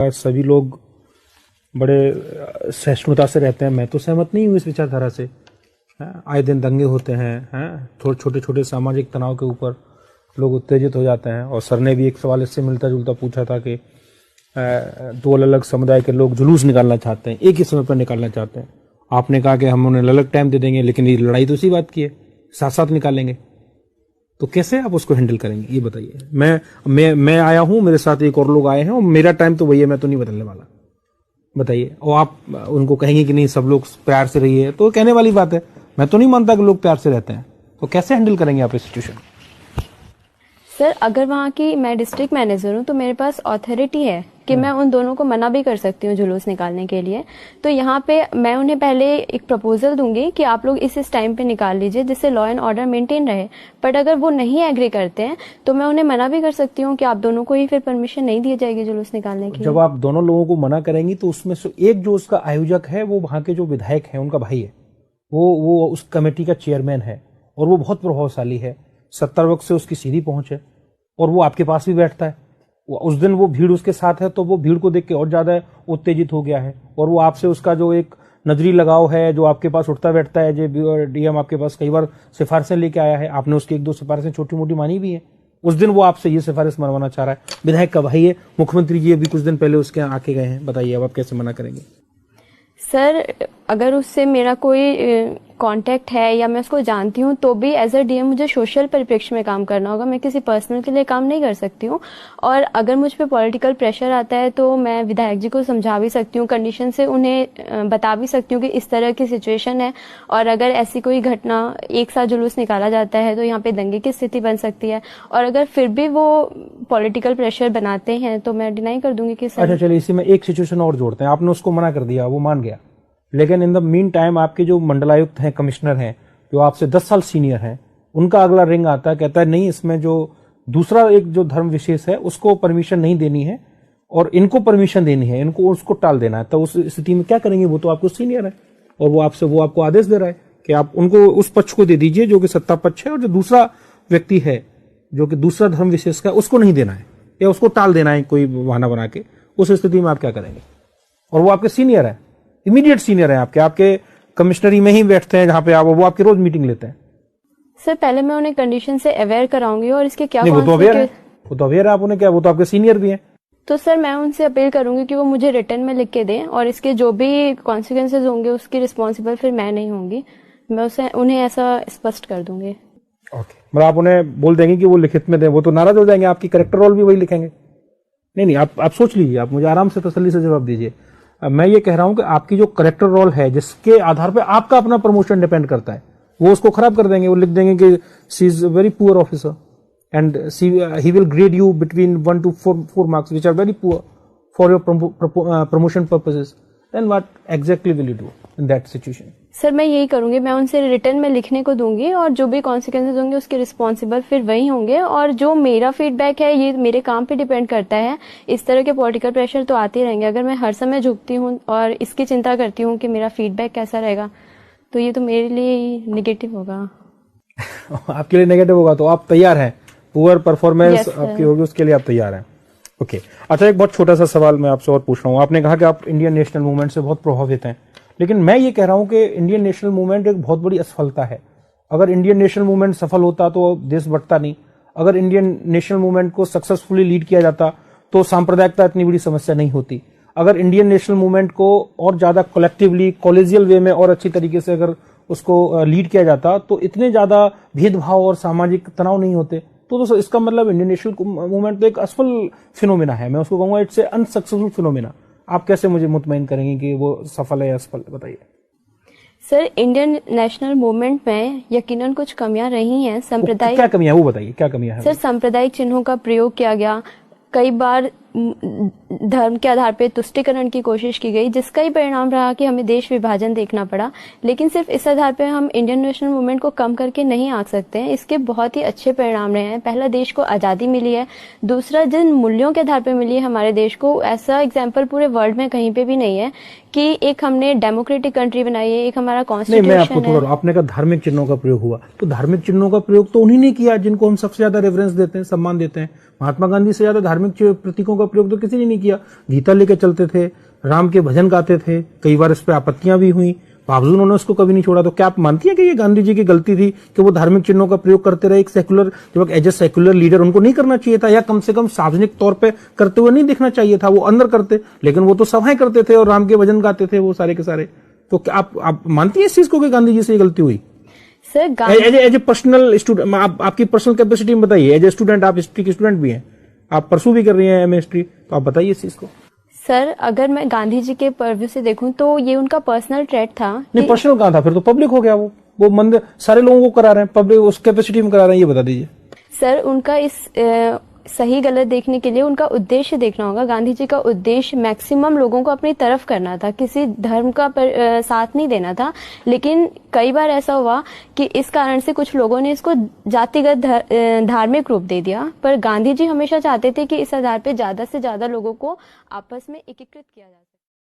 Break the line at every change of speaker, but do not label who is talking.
सभी लोग बड़े सहिष्णुता से रहते हैं। मैं तो सहमत नहीं हूँ इस विचारधारा से। आए दिन दंगे होते हैं, थोड़े छोटे छोटे सामाजिक तनाव के ऊपर लोग उत्तेजित हो जाते हैं। और सर ने भी एक सवाल इससे मिलता जुलता पूछा था कि दो अलग अलग समुदाय के लोग जुलूस निकालना चाहते हैं, एक ही समय पर निकालना चाहते हैं। आपने कहा कि हम उन्हें अलग टाइम दे देंगे, लेकिन ये लड़ाई तो उसी बात की है, साथ साथ निकालेंगे। तो कैसे आप उसको हैंडल करेंगे, ये बताइए। मैं आया हूं, मेरे साथ एक और लोग आए हैं और मेरा टाइम तो वही है, मैं तो नहीं बदलने वाला। बताइए। और आप उनको कहेंगे कि नहीं सब लोग प्यार से रहिए, तो कहने वाली बात है। मैं तो नहीं मानता कि लोग प्यार से रहते हैं। तो कैसे हैंडल करेंगे आप इस सिचुएशन?
सर, अगर वहाँ की मैं डिस्ट्रिक्ट मैनेजर हूँ तो मेरे पास अथॉरिटी है कि मैं उन दोनों को मना भी कर सकती हूँ जुलूस निकालने के लिए। तो यहाँ पे मैं उन्हें पहले एक प्रपोजल दूंगी कि आप लोग इस टाइम पे निकाल लीजिए जिससे लॉ एंड ऑर्डर मेंटेन रहे। बट अगर वो नहीं एग्री करते हैं तो मैं उन्हें मना भी कर सकती हूँ कि आप दोनों को ही फिर परमिशन नहीं दी जाएगी जुलूस निकालने की।
जब आप दोनों लोगों को मना करेंगी तो उसमें से एक जो उसका आयोजक है वो वहां के जो विधायक है उनका भाई है, वो उस कमेटी का चेयरमैन है और वो बहुत प्रभावशाली है। 70 वर्ष से उसकी सीधी पहुंच है और वो आपके पास भी बैठता है। उस दिन वो भीड़ उसके साथ है तो वो भीड़ को देख के और ज्यादा उत्तेजित हो गया है और वो आपसे उसका जो एक नजरी लगाव है, जो आपके पास उठता बैठता है। जो डीएम आपके पास कई बार सिफारिशें लेके आया है, आपने उसकी एक दो सिफारिशें छोटी मोटी मानी भी है। उस दिन वो आपसे ये सिफारिश मनवाना चाह रहा है। विधायक का भाई है, मुख्यमंत्री जी अभी कुछ दिन पहले उसके यहाँ आके गए हैं। बताइए अब आप कैसे मना करेंगे?
सर, अगर उससे मेरा कोई कांटेक्ट है या मैं उसको जानती हूँ तो भी एज अ डीएम मुझे सोशल परिप्रेक्ष्य में काम करना होगा। मैं किसी पर्सनल के लिए काम नहीं कर सकती हूँ। और अगर मुझ पे पॉलिटिकल प्रेशर आता है तो मैं विधायक जी को समझा भी सकती हूँ, कंडीशन से उन्हें बता भी सकती हूँ कि इस तरह की सिचुएशन है और अगर ऐसी कोई घटना एक साथ जुलूस निकाला जाता है तो यहाँ पे दंगे की स्थिति बन सकती है। और अगर फिर भी वो पॉलिटिकल प्रेशर बनाते हैं तो मैं डिनाई कर दूंगी कि सर।
अच्छा चलिए, इसी में एक सिचुएशन और जोड़ते हैं। आपने उसको मना कर दिया, वो मान गया, लेकिन इन द मीन टाइम आपके जो मंडलायुक्त हैं, कमिश्नर हैं, जो आपसे 10 साल सीनियर हैं, उनका अगला रिंग आता है, कहता है नहीं इसमें जो दूसरा एक जो धर्म विशेष है उसको परमिशन नहीं देनी है और इनको परमिशन देनी है, इनको उसको टाल देना है। तो उस स्थिति में क्या करेंगे? वो तो आपको सीनियर है और वो आपको आदेश दे रहा है कि आप उनको उस पक्ष को दे दीजिए जो कि सत्ता पक्ष है, और जो दूसरा व्यक्ति है जो कि दूसरा धर्म विशेष का, उसको नहीं देना है या उसको टाल देना है कोई बहाना बना के। उस स्थिति में आप क्या करेंगे? और वो आपके सीनियर है, इमीडिएट सीनियर है, आपके कमिश्नरी में ही बैठते हैं जहां पे आप, वो आपकी रोज मीटिंग लेते हैं।
सर, पहले मैं उन्हें कंडीशन से अवेयर कराऊंगी और इसके क्या
नहीं, वो तो अवेयर है, आप उन्हें क्या, वो तो आपके सीनियर भी हैं। तो
सर मैं उनसे अपील करूंगी कि वो मुझे रिटर्न में लिख के दें और इसके जो भी कॉन्सिक्वेंसेज होंगे उसकी रिस्पॉन्सिबल फिर मैं नहीं होंगी। मैं उन्हें ऐसा स्पष्ट कर दूंगी।
ओके, मतलब आप उन्हें बोल देंगे कि वो लिखित में दें, वो तो नाराज हो जाएंगे, आपकी करेक्टर रोल भी वही लिखेंगे। नहीं, आप सोच लीजिए, आप मुझे आराम से तसल्ली से जवाब दीजिए। मैं ये कह रहा हूं कि आपकी जो करेक्टर रोल है जिसके आधार पे आपका अपना प्रमोशन डिपेंड करता है, वो उसको खराब कर देंगे। वो लिख देंगे कि she is very poor officer and he will grade you between 1 to 4 marks which are very poor for your promotion purposes. Then what exactly will you do in that situation?
Sir मैं यही करूंगी, मैं उनसे return में लिखने को दूंगी और जो भी कॉन्सिक्वेंसेज होंगे उसके रिस्पॉन्सिबल फिर वही होंगे। और जो मेरा फीडबैक है ये मेरे काम पे डिपेंड करता है। इस तरह के पॉलिटिकल प्रेशर तो आते रहेंगे। अगर मैं हर समय झुकती हूँ और इसकी चिंता करती हूँ कि मेरा फीडबैक कैसा रहेगा तो ये तो मेरे लिए ही नेगेटिव होगा।
आपके लिए नेगेटिव होगा तो आप तैयार हैं, पुअर परफॉर्मेंस आपकी होगी उसके लिए आप तैयार हैं? ओके। अच्छा, एक बहुत छोटा सा सवाल मैं आपसे और पूछ रहा हूँ। आपने कहा कि आप इंडियन नेशनल मूवमेंट से बहुत प्रभावित हैं, लेकिन मैं ये कह रहा हूं कि इंडियन नेशनल मूवमेंट एक बहुत बड़ी असफलता है। अगर इंडियन नेशनल मूवमेंट सफल होता तो देश बढ़ता नहीं। अगर इंडियन नेशनल मूवमेंट को सक्सेसफुली लीड किया जाता तो सांप्रदायिकता इतनी बड़ी समस्या नहीं होती। अगर इंडियन नेशनल मूवमेंट को और ज्यादा कलेक्टिवली कॉलेजियल वे में और अच्छी तरीके से अगर उसको लीड किया जाता तो इतने ज्यादा भेदभाव और सामाजिक तनाव नहीं होते। तो इसका मतलब इंडियन नेशनल मूवमेंट तो एक असफल फिनोमिना है। मैं उसको कहूंगा इट्स ए अनसक्सेसफुल फिनोमिना। आप कैसे मुझे मुतमईन करेंगे कि वो सफल है या असफल, बताइए?
सर, इंडियन नेशनल मूवमेंट में यकीनन कुछ कमियां रही हैं। सांप्रदायिक
क्या कमियां, वो बताइए क्या कमियां हैं?
सर, सांप्रदायिक चिन्हों का प्रयोग किया गया, कई बार धर्म के आधार पर तुष्टीकरण की कोशिश की गई जिसका ही परिणाम रहा कि हमें देश विभाजन देखना पड़ा। लेकिन सिर्फ इस आधार पर हम इंडियन नेशनल मूवमेंट को कम करके नहीं आंक सकते हैं। इसके बहुत ही अच्छे परिणाम रहे हैं। पहला, देश को आजादी मिली है। दूसरा, जिन मूल्यों के आधार पर मिली है हमारे देश को, ऐसा एग्जाम्पल पूरे वर्ल्ड में कहीं पे भी नहीं है कि एक हमने डेमोक्रेटिक कंट्री बनाई है, एक हमारा कॉन्स्टिट्यूशन है।
मैं आपको थोड़ा, आपने कहा धार्मिक चिन्हों का प्रयोग हुआ, तो धार्मिक चिन्हों का प्रयोग तो उन्हीं ने किया जिनको हम सबसे ज्यादा रेफरेंस देते हैं, सम्मान देते हैं। महात्मा गांधी से ज्यादा धार्मिक प्रतीकों का का प्रयोग तो किसी ने नहीं किया। गीता लेके चलते थे, राम के भजन गाते थे, कई बार इस पे आपत्तियां भी हुई, बावजूद उन्होंने उसको कभी नहीं छोड़ा। तो क्या आप मानती हैं कि ये गांधी जी की गलती थी कि वो धार्मिक चिन्हों का प्रयोग करते रहे? एक सेक्युलर, जब एज ए सेक्युलर लीडर उनको नहीं करना चाहिए था, या कम से कम सार्वजनिक तौर पे करते हुए नहीं देखना चाहिए था? वो अंदर करते, लेकिन वो तो सभाएं करते थे और राम के भजन गाते थे वो सारे के सारे। तो क्या आप मानती हैं इस चीज को कि गांधी जी से ये गलती हुई?
Sir
as a personal student, आपकी पर्सनल कैपेसिटी में बताइए। एज ए स्टूडेंट, आप हिस्ट्री की स्टूडेंट भी हैं, आप परसू भी कर रही हैं एमए हिस्ट्री, तो आप बताइए इस चीज को।
सर अगर मैं गांधी जी के पर्व्यू से देखूं तो ये उनका पर्सनल ट्रेट था।
नहीं, पर्सनल कहाँ था, फिर तो पब्लिक हो गया। वो मंदिर सारे लोगों को करा रहे हैं, पब्लिक उस कैपेसिटी में करा रहे हैं, ये बता दीजिए।
सर उनका इस सही गलत देखने के लिए उनका उद्देश्य देखना होगा। गांधी जी का उद्देश्य मैक्सिमम लोगों को अपनी तरफ करना था, किसी धर्म का साथ नहीं देना था। लेकिन कई बार ऐसा हुआ कि इस कारण से कुछ लोगों ने इसको जातिगत धार्मिक रूप दे दिया। पर गांधी जी हमेशा चाहते थे कि इस आधार पे ज्यादा से ज्यादा लोगों को आपस में एकीकृत किया जा सके।